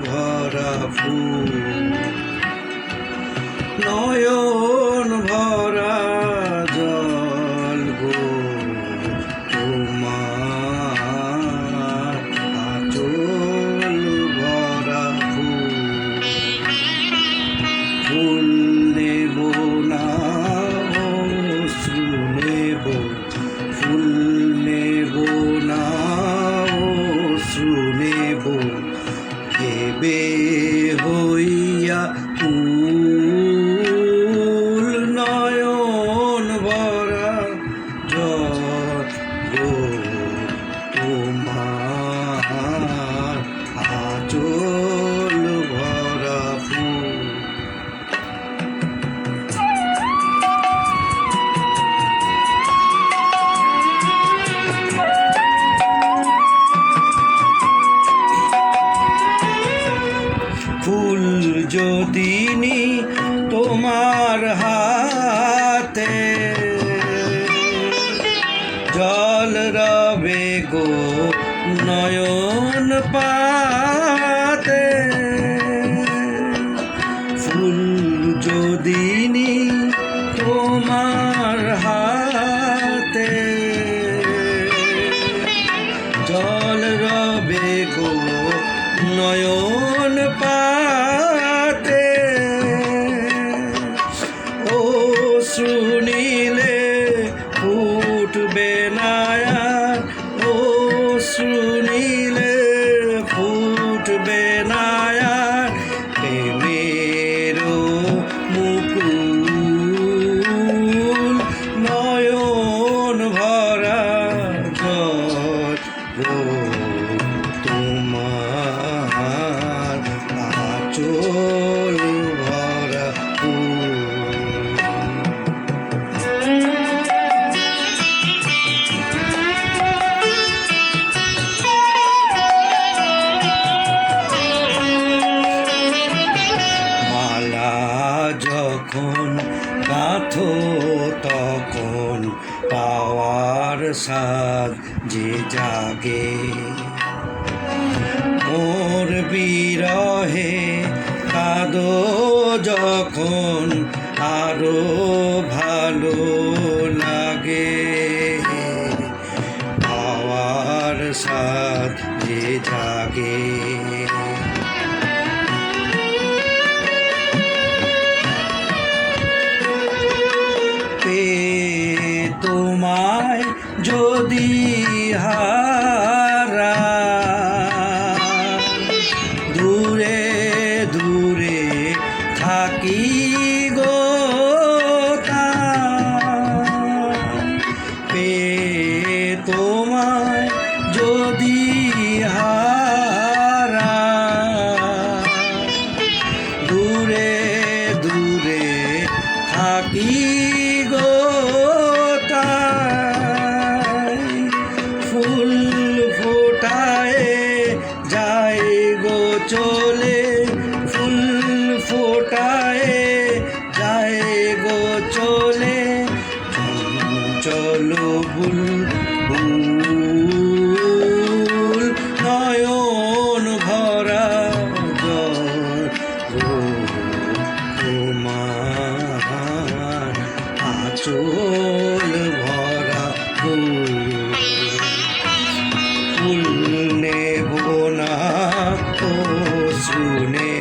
ভরা ফুল নয়ন ভরা জল গো তোমার আঁচল ভরা ফুল ফুল নেব না অশ্রু নেব ফুল নেব না অশ্রু নেব ভেবে হইয়া ফুল নয়ন ভরা জল গো তোমার আঁচল ভরা ফুল ফুল যদি নি তোমার হাতে জল রবে গো নয়ন পাতে ফুল যদি নি তোমার হাতে জল রবে গো নয়ন পাতে ও শুনিলে ফুটবে না আর ও শুনিলে ফুটবে না আর প্রেমের মুকুল নয়ন ভরা জল গো তোমার আঁচল ভরা ফুল মালা যখন গাঁথো তখন পাওয়ার সাজ যে জাগে মোর বিরহে কাঁদো যখন আরো ভালো লাগে পাওয়ার সাথ যে জাগে তোমায় যদি হারা দূরে দূরে থাকি গো পে তোমায় যদি হারা দূরে দূরে থাকি গো ফুল ফোটায় যায় গো চলে ফুল ফোটায় যায় গো চলে চলো বুলবুল নয়ন ভরা জল গো তোমার আঁচল ভরা ফুল নেব না অশ্রু নেব